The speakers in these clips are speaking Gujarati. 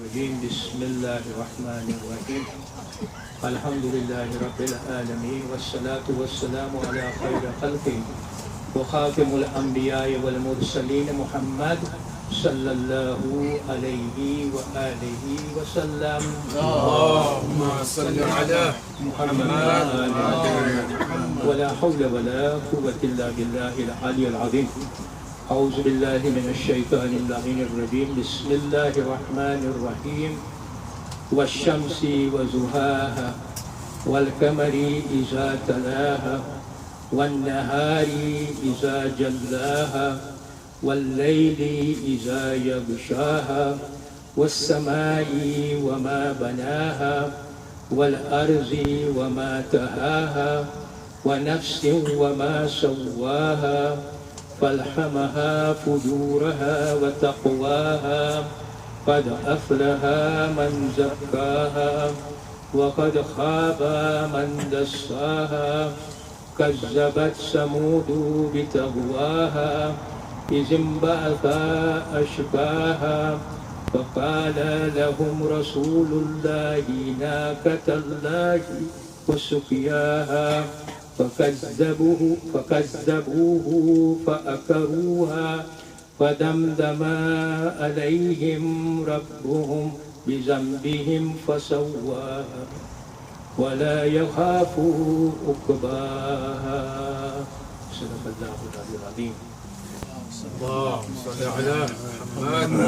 الرجيم بسم الله الرحمن الرحيم الحمد لله رب العالمين والصلاة والسلام على خير خلقه وخاتم الأنبياء والمرسلين محمد صلى الله عليه وآله وسلم اللهم صل على محمد ولا حول ولا قوة إلا بالله العلي العظيم أعوذ بالله من الشيطان اللعين الرجيم بسم الله الرحمن الرحيم والشمس وزهاها والقمر إذا تلاها والنهار إذا جلاها والليل إذا يغشاها والسماء وما بناها والأرض وما تهاها ونفس وما سواها فالهمها فجورها وتقواها قد أفلح من زكاها وقد خاب من دساها كذبت ثمود بتقواها إذ انبعث أشقاها فقال لهم رسول الله ناقة الله وسقياها فكذبوه فأكروها فدمدم عليهم ربهم بذنبهم فسواها ولا يخاف عقباها صدق الله العظيم. اللهم صل على محمد.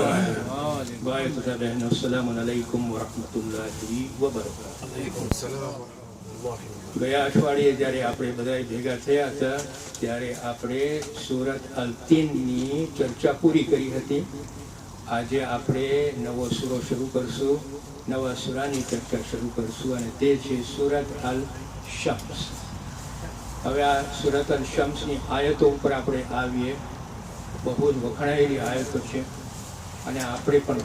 السلام عليكم ورحمة الله وبركاته. عليكم السلام ورحمة الله. ગયા અઠવાડિયે જ્યારે આપણે બધા ભેગા થયા હતા ત્યારે આપણે સૂરત અલ-તીનની ચર્ચા પૂરી કરી હતી. આજે આપણે નવો સૂરો શરૂ કરશું, નવા સૂરાની ચર્ચા શરૂ કરશું અને તે છે સૂરત અલ-શમ્સ. હવે આ સૂરત અલ-શમ્સની આયતો ઉપર આપણે આવીએ. બહુ જ વખણાયેલી આયતો છે અને આપણે પણ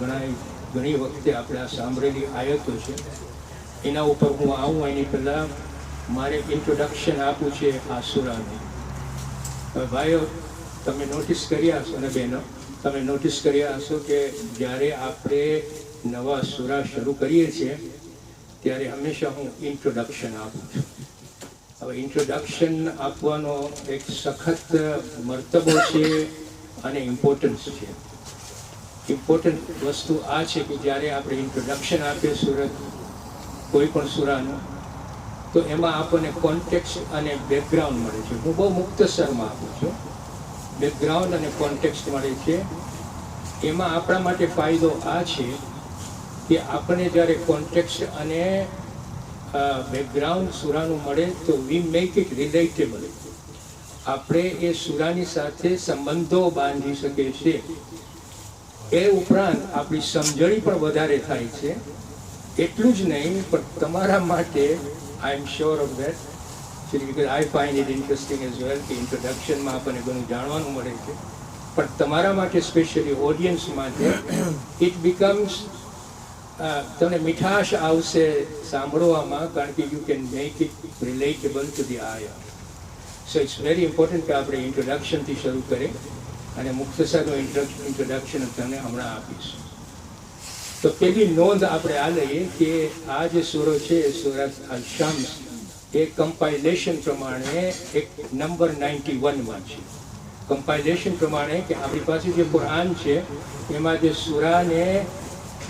ઘણી વખતે આપણે આ સાંભળેલી આયતો છે. એના ઉપર હું આવું એની પહેલાં મારે ઇન્ટ્રોડક્શન આપવું છે આ સૂરાનું. હવે ભાઈઓ, તમે નોટિસ કર્યા હશો અને બહેનો, તમે નોટિસ કર્યા હશો કે જ્યારે આપણે નવા સૂરા શરૂ કરીએ છીએ ત્યારે હંમેશા હું ઇન્ટ્રોડક્શન આપું છું. હવે ઇન્ટ્રોડક્શન આપવાનો એક સખત મર્તબો છે અને ઇમ્પોર્ટન્સ છે. ઇમ્પોર્ટન્ટ વસ્તુ આ છે કે જ્યારે આપણે ઇન્ટ્રોડક્શન આપીએ કોઈ પણ સૂરાનું તો એમાં આપણને કોન્ટેક્સ્ટ અને બેકગ્રાઉન્ડ મળે છે. હું બહુ મુક્તસરમાં આપું છું. બેકગ્રાઉન્ડ અને કોન્ટેક્સ્ટ મળે છે. એમાં આપણા માટે ફાયદો આ છે કે આપણને જ્યારે કોન્ટેક્સ્ટ અને બેકગ્રાઉન્ડ સૂરાનું મળે તો વી મેક ઇટ રિલેટેબલ. આપણે એ સૂરાની સાથે સંબંધો બાંધી શકીએ છીએ. એ ઉપરાંત આપણી સમજણી પણ વધારે થાય છે. એટલું જ નહીં પણ તમારા માટે I am sure of that, because I find it interesting as well કે ઇન્ટ્રોડક્શનમાં આપણને ઘણું જાણવાનું મળે છે. પણ તમારા માટે સ્પેશિયલી ઓડિયન્સ માટે ઇટ બિકમ્સ તમને મીઠાશ આવશે સાંભળવામાં, કારણ કે you can make it relatable to the ear. So it's very important કે આપણે ઇન્ટ્રોડક્શનથી શરૂ કરીએ અને મુખ્તસરનું ઇન્ટ્રોડક્શન તમને હમણાં આપીશું. તો પેલી નોંધ આપણે આ લઈએ કે આ જે સૂરો છે સૂરત અલ-શમ્સ એ કમ્પાઇલેશન પ્રમાણે એક નંબર 91માં છે. કમ્પાઇલેશન પ્રમાણે કે આપણી પાસે જે કુરાન છે એમાં જે સૂરાને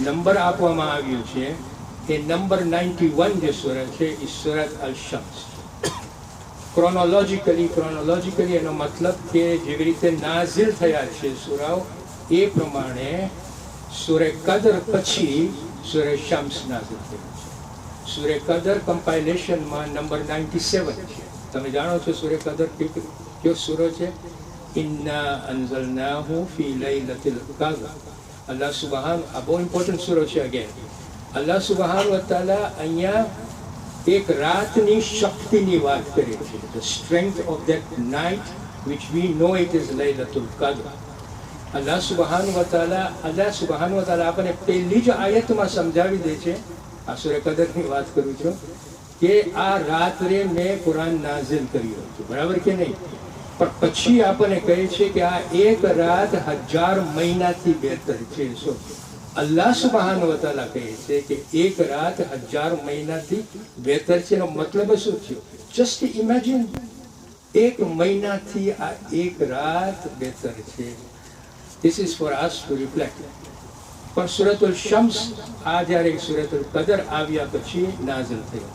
નંબર આપવામાં આવ્યું છે એ નંબર 91 જે સૂરત છે એ સૂરત અલ-શમ્સ. ક્રોનોલોજીકલી એનો મતલબ કે જેવી રીતે નાઝિલ થયા છે સૂરાઓ એ પ્રમાણે સૂરે કદર પછી સૂરે શમ્સ નાઝિલ થયું છે. સૂરે કદર કમ્પાઇલેશનમાં નંબર 97 છે. તમે જાણો છો સૂરે કદર કયો સૂરો છે? ઇન્ના અન્ઝલનાહુ ફી લૈલતિલ કદ્ર. અલ્લાહ સુબહાન, આ બહુ ઇમ્પોર્ટન્ટ સૂરો છે. અગેન અલ્લાહ સુબહાન વ તઆલા અહીંયા એક રાતની શક્તિની વાત કરે છે. The strength of that night which we know it is Lailatul Qadr. Allah સુબહાન વ તઆલા આપણને પહેલી જ આયતમાં સમજાવી દે છે, આ સૂરે કદરની વાત કરું છું, કે આ રાત્રે મેં કુરાન નાઝિલ કર્યું હતું. બરાબર કે નહીં? પણ પછી આપણને કહે છે કે આ એક રાત 1000 મહિનાથી બહેતર છે. અલ્લાહ સુબહાન વ તઆલા કહે છે કે એક રાત 1000 મહિનાથી બહેતર છે. એનો મતલબ શું થયો? જસ્ટ ઇમેજિન, એક મહિનાથી આ એક રાત બહેતર છે. This is for us to reflect. પણ સૂરતુલ શમ્સ આ જ્યારે સૂરતુલ કદર આવ્યા પછી નાઝિલ થયો.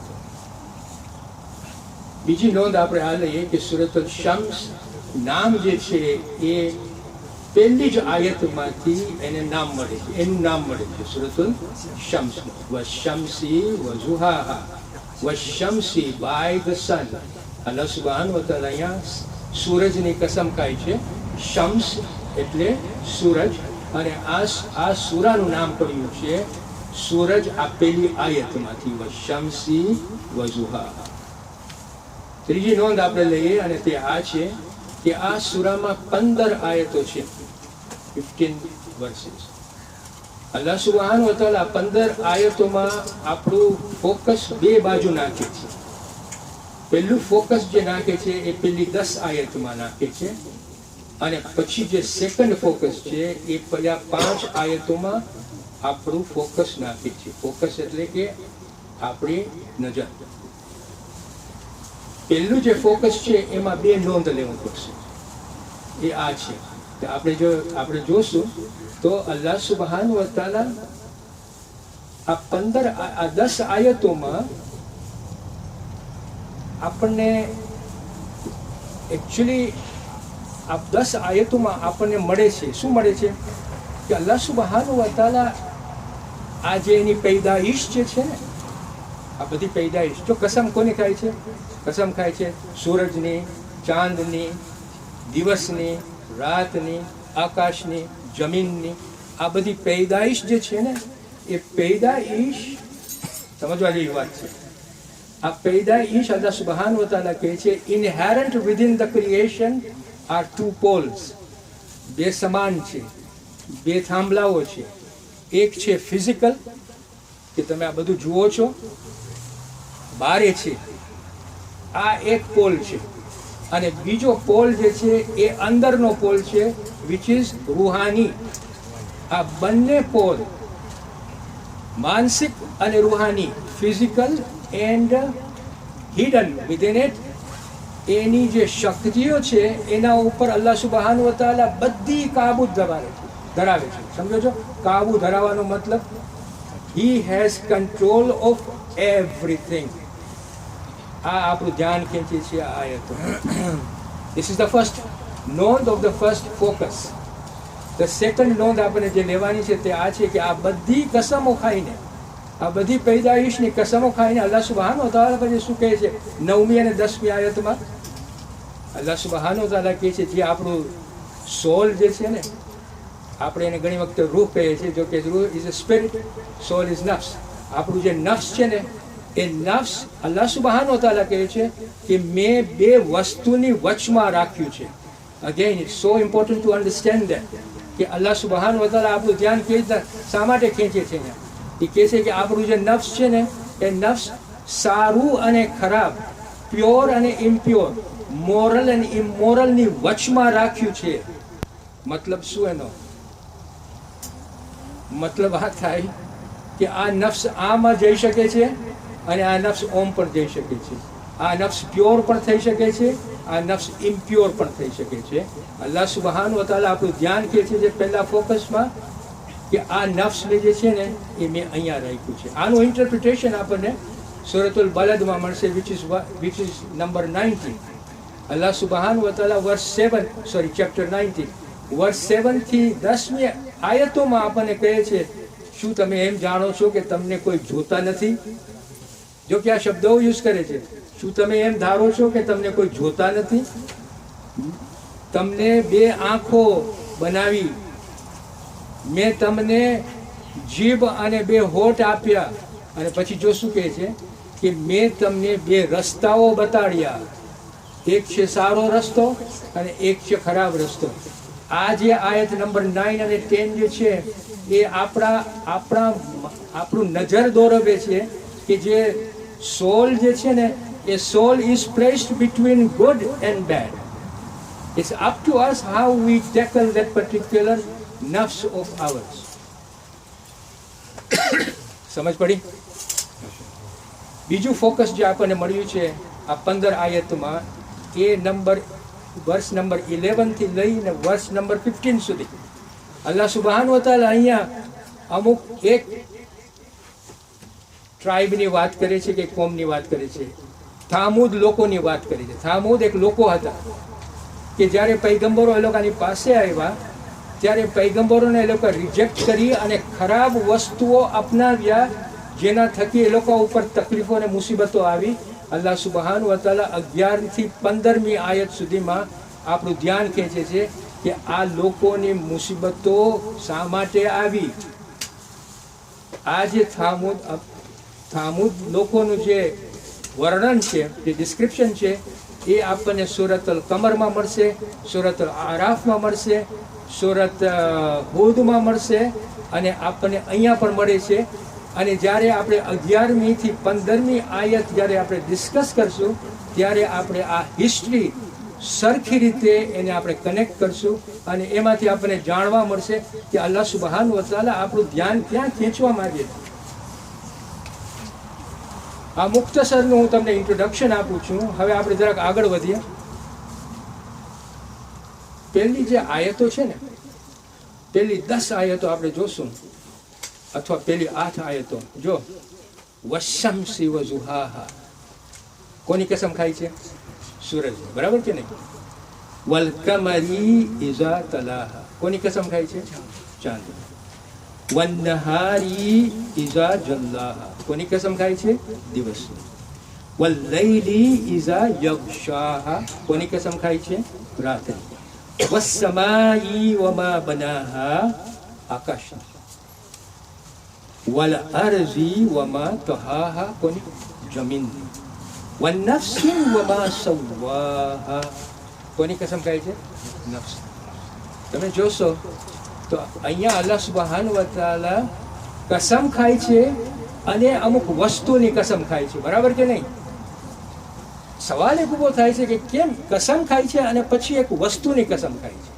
બીજી નોંધ આપણે આ લઈએ કે સૂરતુલ શમ્સ નામ જે છે એ પહેલી જ આયતમાંથી એને નામ મળે છે, એનું નામ મળે છે સૂરતુલ શમ્સ. વશમ્સી વઝુહાહા, વશમ્સી by the sun. અલ્લાહ સુબ્હાનહુ વ તઆલા અહીંયા સૂરજની કસમ ખાય છે. શમ્સ એટલે સૂરજ, અને આ સૂરાનું નામ પડ્યું છે સૂરજ આ પહેલી આયતમાંથી. વશમ્સી વઝુહાહા. ત્રીજી નોંધ આપણે લઈએ અને તે આ છે કે આ સૂરામાં 15 આયતો છે, 15 વર્સિસ. અલ્લાહ સુબ્હાનહુ વ તઆલા 15 આયતોમાં આપણું ફોકસ બે બાજુ નાખે છે. પહેલું ફોકસ જે નાખે છે એ પહેલી 10 આયતમાં નાખે છે, અને પછી જે સેકન્ડ ફોકસ છે એ પહેલા 5 આયતોમાં આપણું ફોકસ નાખે છે. ફોકસ એટલે કે આપણી નજર. પહેલું જે ફોકસ છે એમાં બે નોંધ લેવું પડશે. એ આ છે કે આપણે જોશું તો અલ્લાહ સુબ્હાનહુ વ તઆલા આ 10 આયતોમાં આપણને એકચ્યુઅલી આ 10 આયતોમાં આપણને મળે છે, શું મળે છે કે અલ્લાહ સુબ્હાનહુ વ તઆલા આ જે એની પૈદાઈશ જે છે ને, આ બધી પૈદાઈશ, જો કસમ કોની ખાય છે? કસમ ખાય છે સૂરજની, ચાંદની, દિવસની, રાતની, આકાશની, જમીનની. આ બધી પૈદાઈશ જે છે ને એ પૈદાઈશ સમજવા જેવી વાત છે. આ પૈદાઈશ અલ્લાહ સુબ્હાનહુ વ તઆલા કહે છે inherent within the creation are two poles. બે સમાન છે, બે થાંભલાઓ છે. એક છે ફિઝિકલ, કે તમે આ બધું જુઓ છો, બારે છે, આ એક પોલ છે. અને બીજો પોલ જે છે એ અંદરનો પોલ છે, વિચ ઇઝ રૂહાની. આ બંને પોલ, માનસિક અને રૂહાની, physical and hidden within it, એની જે શક્તિઓ છે એના ઉપર અલ્લાહ સુબ્હાનહુ વ તઆલા બધી કાબુ ધરાવે છે. સમજો છો? કાબુ ધરાવવાનો મતલબ he has control of everything. આ આપણું ધ્યાન ખેંચે છે આ આયતો. ધીસ ઇઝ ધ ફર્સ્ટ નોંધ of the first focus. The second નોંધ આપણે જે લેવાની છે તે આ છે કે આ બધી કસમો ખાઈને, આ બધી પૈદાઈશની કસમો ખાઈને અલ્લાહ સુબ્હાનહુ વ તઆલા પછી શું કહે છે 9મી અને 10મી આયતમાં? અલ્લાહ સુબ્હાનહુ વ તઆલા કહે છે જે આપણું સોલ જે છે ને, આપણે એને ઘણી વખતે રૂહ કહીએ છીએ, જો કે રૂહ is a spirit, soul is નફ્સ. આપણું જે નફ્સ છે ને એ નફ્સ અલ્લાહ સુબ્હાનહુ વ તઆલા કહે છે કે મેં બે વસ્તુની વચમાં રાખ્યું છે. Again it's so important to understand that કે અલ્લાહ સુબ્હાનહુ વ તઆલા આપણું ધ્યાન કેવી રીતે શા માટે ખેંચે છે? એ કહે છે કે આપણું જે નફ્સ છે ને એ નફ્સ સારું અને ખરાબ, પ્યોર અને ઇમ્પ્યોર, મોરલ અને ઇમોરલની વચમાં રાખ્યું છે. મતલબ શું એનો? મતલબ આ થાય કે આ નફ્સ આમાં જઈ શકે છે અને આ નફ્સ ઓમ પણ જઈ શકે છે. આ નફ્સ પ્યોર પણ થઈ શકે છે, આ નફ્સ ઇમ્પ્યોર પણ થઈ શકે છે. અલ્લાહ સુબ્હાનહુ વ તઆલા આપણું ધ્યાન કે છે જે પહેલા ફોકસમાં કે આ નફ્સ જે છે ને એ મેં અહીંયા રાખ્યું છે. આનું ઇન્ટરપ્રિટેશન આપણને સૂરતુલ બલદમાં મળશે, વિચ ઇઝ નંબર 19. અલ્લાહ સુબ્હાનહુ વ તઆલા ચેપ્ટર 19 વર્સ 7 થી 10મી આયતોમાં આપણને કહે છે શું તમે એમ જાણો છો કે તમને કોઈ જોતા નથી? જો કે આ શબ્દો યુઝ કરે છે. શું તમે એમ ધારો છો કે તમને કોઈ જોતા નથી? તમને બે આંખો બનાવી, મેં તમને જીભ અને બે હોઠ આપ્યા, અને પછી જો શું કહે છે કે મેં તમને બે રસ્તાઓ બતાડ્યા, એક છે સારો રસ્તો અને એક છે ખરાબ રસ્તો. આ જે આયત નંબર 9 અને 10 જે છે એ આપણું નજર દોરવે છે કે જે સોલ જે છે ને એ soul is placed between good and bad. It's up to us how we tackle that particular નફ્સ ઓફ ours. સમજ પડી? બીજું ફોકસ જે આપણને મળ્યું છે આ 15 આયતમાં, એ વર્ષ નંબર 11 થી લઈને વર્ષ નંબર 15 સુધી અલ્લાહ સુબહાન વ તઆલા અહીંયા અમુક એક ટ્રાઇબની વાત કરે છે કે કોમની વાત કરે છે. થામૂદ લોકોની વાત કરી છે. થામૂદ એક લોકો હતા કે જ્યારે પૈગંબરો એ લોકોની પાસે આવ્યા ત્યારે પૈગંબરોને એ લોકો રિજેક્ટ કરી અને ખરાબ વસ્તુઓ અપનાવ્યા, જેના થકી એ લોકો ઉપર તકલીફો અને મુસીબતો આવી. અલ્લાહ સુબહાન વ તઆલા 11 થી 15મી આયત સુધીમાં આપણું ધ્યાન ખેંચે છે કે આ લોકોની મુસીબતો શા માટે આવી. આ જે થામૂદ લોકોનું જે વર્ણન છે, જે ડિસ્ક્રિપ્શન છે, એ આપણને સૂરત અલ કમરમાં મળશે, સૂરત અલ આરાફમાં મળશે, સૂરત હૂદમાં મળશે અને આપણને અહીંયા પણ મળે છે. અને જ્યારે આપણે 11મી થી 15મી આયત જ્યારે આપણે ડિસ્કસ કરશું ત્યારે આપણે આ હિસ્ટ્રી સરખી રીતે એને આપણે કનેક્ટ કરશું અને એમાંથી આપણને જાણવા મળશે કે અલ્લાહ સુબહાન વ તઆલા આપણું ધ્યાન ક્યાં ખેંચવા માંગે છે. આ મુખ્તસરનું હું તમને ઇન્ટ્રોડક્શન આપું છું. હવે આપણે જરાક આગળ વધીએ. પહેલી જે આયતો છે ને, પહેલી 10 આયતો આપણે જોશું, અથવા પહેલી 8 આયતો જો. વશમસી વ ઝુહાહા, કોની કસમ ખાય છે? સૂરજ. બરાબર કે નહીં? વલ કમરી ઇઝા તલાહા, કોની કસમ ખાય છે? ચાંદ. વન નહારી ઇઝા જલ્લાહા, કોની કસમ ખાય છે? દિવસ. વલ લૈલી ઇઝા યગશાહા, કોની કસમ ખાય છે? રાત્રિ. વસ્સમાઈ વમા બનાહા, આકાશ. વલ અરઝી વમા તહાહા, કોની? જમીન. વન નફ્સી વમા સવ્વાહા, કોની કસમ ખાય છે? નફ્સ. તમે જોશો તો અહીંયા અલ્લાહ સુબહાન વ તઆલા કસમ ખાય છે અને અમુક વસ્તુની કસમ ખાય છે. બરાબર કે નહીં? સવાલ એક ઊભો થાય છે કે કેમ કસમ ખાય છે અને પછી એક વસ્તુની કસમ ખાય છે?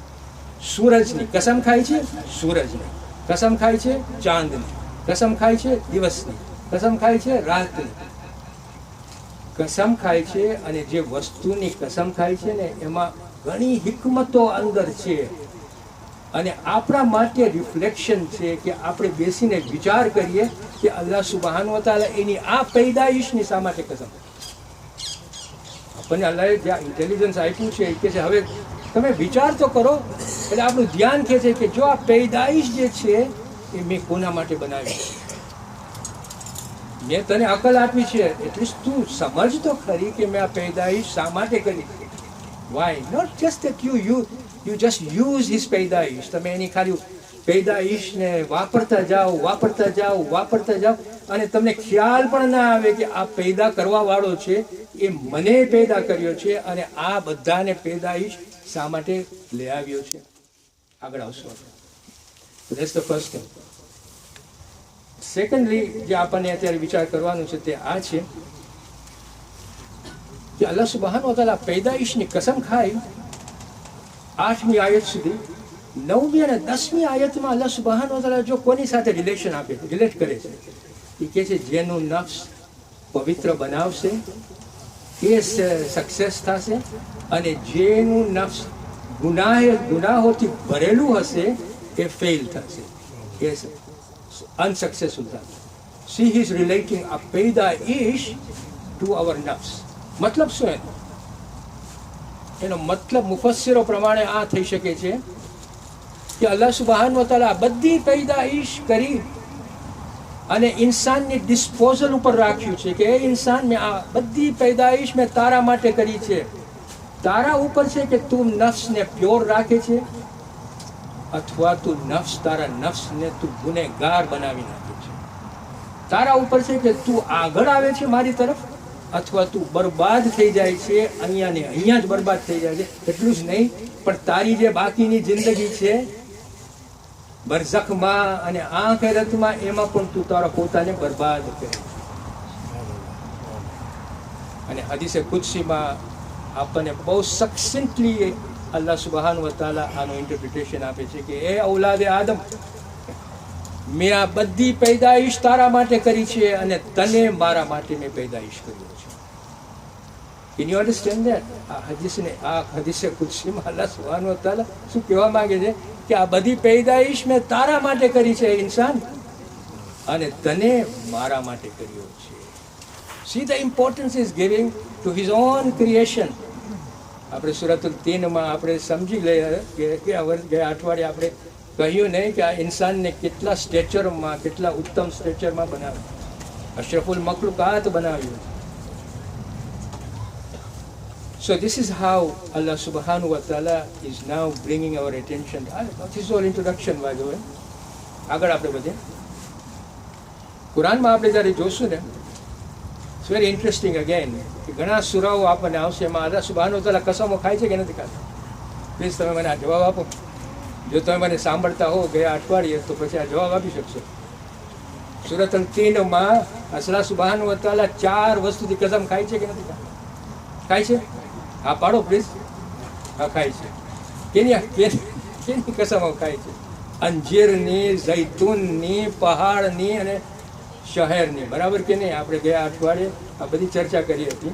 સૂરજની કસમ ખાય છે, સૂરજની કસમ ખાય છે, ચાંદની કસમ ખાય છે, દિવસની કસમ ખાય છે, રાતની કસમ ખાય છે. અને જે વસ્તુની કસમ ખાય છે ને એમાં ઘણી હિકમતો અંદર છે અને આપણા માટે રિફ્લેક્શન છે કે આપણે બેસીને વિચાર કરીએ કે અલ્લાહ સુબહાન વ તઆલા એની આ પૈદાઈશની શા માટે કસમ. આપણને અલ્લાહે જ્યાં ઇન્ટેલિજન્સ આપ્યું છે કે હવે તમે વિચાર તો કરો. એટલે આપણું ધ્યાન કહે છે કે જો આ પૈદાઈશ જે છે એ મેં કોના માટે બનાવી, મેં તને અકલ આપી છે એટલીસ્ટ તું સમજ તો ખરી કે મેં આ પૈદાઈશ શા માટે કરી. Why not just that you just use his પૈદાઈશ. તમે એની ખાલી પૈદાઈશને વાપરતા જાઓ અને તમને ખ્યાલ પણ ના આવે કે આ પેદા કરવા વાળો છે એ મને પેદા કર્યો છે અને આ બધાને પેદાઈશ શા માટે લઈ આવ્યો છે. આગળ આવશું. That's the first thing. Secondly જે આપણને અત્યારે વિચાર કરવાનું છે તે આ છે કે અલ્લાહ સુબહાન વ તઆલા પૈદાઈશની કસમ ખાઈ 8મી આયત સુધી. 9મી અને 10મી આયતમાં અલ્લાહ સુબહાન વ તઆલા જો કોની સાથે રિલેટ કરે છે, એ કહે છે જેનું નફ્સ પવિત્ર બનાવશે એ સક્સેસ થશે અને જેનું નફ્સ ગુનાહોથી ભરેલું હશે એ ફેલ થશે, એ અનસક્સેસફુલ થશે. સી ઇઝ રિલેટિંગ અ પૈદાઈશ ટુ અવર નફ્સ. મતલબ શું એનો મતલબ મુફસ્સિરો પ્રમાણે આ થઈ શકે છે કે અલ્લાહ સુબહાન વ તઆલા બધી પૈદાઈશ કરી અને ઇન્સાનની ડિસ્પોઝલ ઉપર રાખ્યું છે કે એ ઇન્સાન મેં આ બધી પૈદાઈશ મેં તારા માટે કરી છે. તારા ઉપર છે કે તું નફ્સને પ્યોર રાખે છે અથવા તું તારા નફ્સને તું ગુનેગાર બનાવી નાખે છે. તારા ઉપર છે કે તું આગળ આવે છે મારી તરફ અથવા તું બરબાદ થઈ જાય છે, અહીંયા ને અહીંયા જ બરબાદ થઈ જાય છે. એટલું જ નહીં પણ તારી જે બાકીની જિંદગી છે બરઝખમાં અને આખિરતમાં એમાં પણ તું તારા પોતાને બરબાદ કરે. અને હદીસે કુદસીમાં આપણને બહુ સક્સેન્ટલી અલ્લાહ સુબહાન વ તઆલા આનું ઇન્ટરપ્રિટેશન આપે છે કે એ ઔલાદે આદમ, મેં આ બધી પેદાઈશ તારા માટે કરી છે અને તને મારા માટે મેં પેદાઈશ કર્યો છે. Can you understand that? આ હદીસે કુદસીમાં અલ્લાહ સુબ્હાનહુ વ તઆલા શું કહેવા માંગે છે કે આ બધી પેદાઈશ મેં તારા માટે કરી છે ઇન્સાન, અને તને મારા માટે કર્યો છે. See the importance is giving to his own creation. આપણે સૂરતુલ 3 માં આપણે સમજી લઈએ કે ગયા અઠવાડિયે આપણે કહ્યું નહીં કે આ ઇન્સાનને કેટલા સ્ટેચરમાં, કેટલા ઉત્તમ સ્ટેચરમાં બનાવ્યું, અશરફુલ મખલુકાત બનાવ્યું. So this is how Allah subhanahu wa ta'ala is now bringing our attention. This is all introduction by the way. આગળ આપણે બધે કુરાનમાં આપણે જ્યારે જોશું ને, ઇટ્સ વેરી ઇન્ટરેસ્ટિંગ અગેન કે ઘણા સુરાઓ આપણને આવશે એમાં અલ્લાહ સુબહાનહુ વ તઆલા કસમો ખાય છે કે નથી ખાતા. પ્લીઝ તમે મને આ જવાબ આપો. જો તમે મને સાંભળતા હો ગયા અઠવાડિયે તો પછી આ જવાબ આપી શકશો. સૂરત અલ-3 માં અલ્લાહ સુબહાનહુ વ તઆલા 4 વસ્તુથી કસમ ખાય છે કે નથી ખાતા? ખાય છે? હા પાડો પ્લીઝ. હા ખાય છે. કેની કસમો ખાય છે? અંજીરની, જૈતુનની, પહાડની અને શહેરની. બરાબર કે નહીં? આપણે ગયા અઠવાડિયે આ બધી ચર્ચા કરી હતી.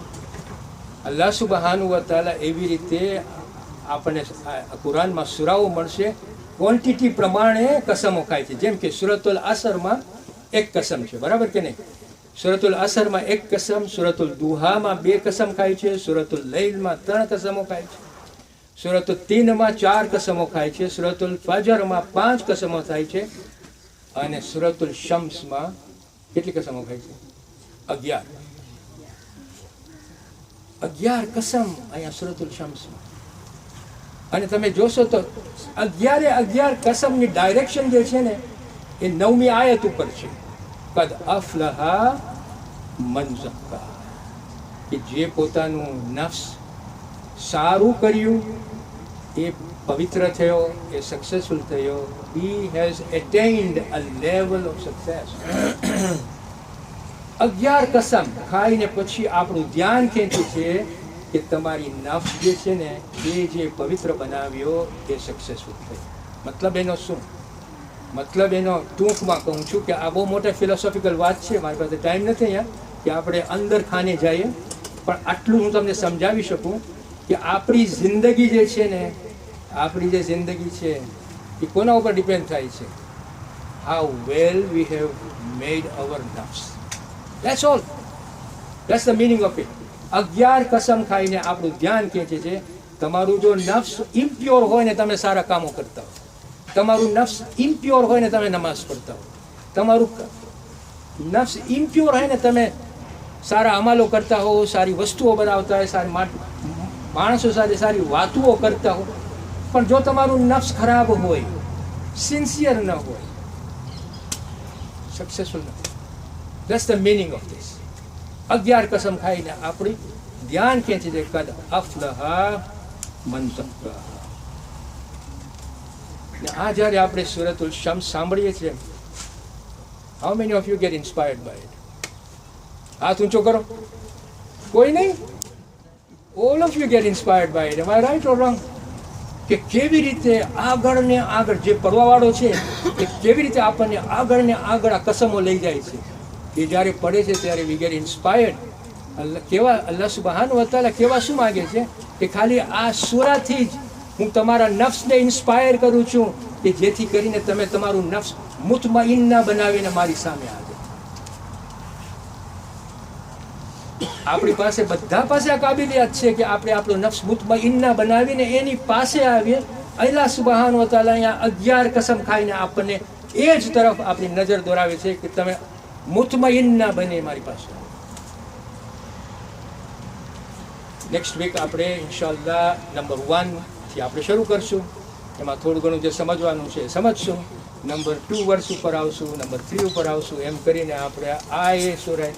અલ્લાહ સુબહાનહુ વ તઆલા એવી રીતે આપણને કુરાનમાં સુરાઓ મળશે, ક્વોન્ટિટી પ્રમાણે કસમો ખાય છે. જેમ કે સૂરતુલ અસરમાં એક કસમ છે, બરાબર કે નહીં? સૂરતુલ અસરમાં એક કસમ, સૂરતુલ દુહામાં 2 કસમ ખાય છે, સૂરતુલ લૈલમાં 3 કસમો ખાય છે, સૂરતુલ 3 માં 4 કસમો ખાય છે, સૂરતુલ ફજરમાં 5 કસમો થાય છે, અને સૂરતુલ શમ્સમાં કેટલી કસમો ખાય છે? 11 કસમ અહીંયા સૂરતુલ શમ્સમાં. અને તમે જોશો તો 11 કસમની ડાયરેક્શન જે છે ને એ 9મી આયત ઉપર છે. કદ અફલહા મન ઝક્કા, કે જે પોતાનું નફ્સ સારું કર્યું, એ પવિત્ર થયો, એ સક્સેસફુલ થયો. he has attained a level of success. 11 કસમ ખાઈને પછી આપણું ધ્યાન ખેંચ્યું છે કે તમારી નફ્સ જે છે ને એ જે પવિત્ર બનાવ્યો એ સક્સેસફુલ થયો. મતલબ એનો શું? મતલબ એનો ટૂંકમાં કહું છું કે આ બહુ મોટા ફિલોસોફિકલ વાત છે, મારી પાસે ટાઈમ નથી અહીંયા કે આપણે અંદર ખાને જઈએ, પણ આટલું હું તમને સમજાવી શકું કે આપણી જિંદગી જે છે ને, આપણી જે જિંદગી છે એ કોના ઉપર ડિપેન્ડ થાય છે? How well we have made our નફ્સ. That's all. That's the meaning of it. 11 કસમ ખાઈને આપણું ધ્યાન ખેંચે છે. તમારું જો નફ્સ ઇમ્પ્યોર હોય ને તમે સારા કામો કરતા હો, તમારું નફ્સ ઇમ્પ્યોર હોય ને તમે નમાઝ પડતા હો, તમારું નફ્સ ઇમ્પ્યોર હોય ને તમે સારા અમાલો કરતા હો, સારી વસ્તુઓ બનાવતા હોય, સારી માણસો સાથે સારી વાતો કરતા હો, પણ જો તમારું નફ્સ ખરાબ હોય, સિન્સિયર ન હોય, સક્સેસફુલ નથી. That's the meaning of this. 11 કસમ ખાઈને આપણી ધ્યાન ખેંચી છે. કદ અફલહા મન ઝક્કા. આ જ્યારે આપણે સૂરતુલ શમ્સ સાંભળીએ છીએ, how many of you get inspired by it? હાથ ઊંચો કરો. કોઈ નહીં? All of you get inspired by it. Am I right or wrong? કે કેવી રીતે આગળ ને આગળ જે પડવાવાળો છે એ કેવી રીતે આપણને આગળ ને આગળ આ કસમો લઈ જાય છે. એ જ્યારે પડે છે ત્યારે વી ગેટ ઇન્સ્પાયર્ડ. અલ્લાહ સુબ્હાનહુ વ તઆલા કેવા શું માગે છે કે ખાલી આ સૂરાથી જ હું તમારા નફ્સને ઇન્સ્પાયર કરું છું કે જેથી કરીને તમે તમારું નફ્સ મુતમઇન્ના બનાવીને મારી સામે આવે. આપણી પાસે બધા પાસે આ કાબિલિયત છે કે આપણે આપણો નફ્સ મુતમઇન્ના બનાવીને એની પાસે આવીએ. અલ્લાહ સુબ્હાનહુ વ તઆલા અહીંયા 11 કસમ ખાઈને આપણને એ જ તરફ આપણી નજર દોરાવે છે કે તમે મુતમઇન્ના બને મારી પાસે. નેક્સ્ટ વીક આપણે ઇન્શાઅલ્લાહ નંબર 1 થી આપણે શરૂ કરશું. એમાં થોડું ઘણું જે સમજવાનું છે સમજશું. નંબર 2 વર્ષ ઉપર આવશું, નંબર 3 ઉપર આવશું. એમ કરીને આપણે આ એ સૂરા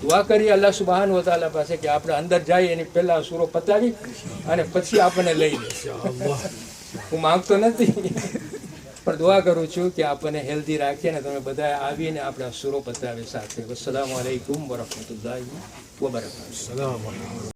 દુઆ કરી અલ્લાહ સુબ્હાનહુ વ તઆલા પાસે કે આપણે અંદર જઈએ એની પહેલા સૂરો પતાવી અને પછી આપણને લઈ લે. હું માંગતો નથી પણ દુઆ કરું છું કે આપણને હેલ્ધી રાખીએ ને તમે બધા આવીને આપણે આ સૂરો પતાવે સાથે. અસ્સલામુ અલૈકુમ વરહમતુલ્લાહિ વબરકાતુહુ.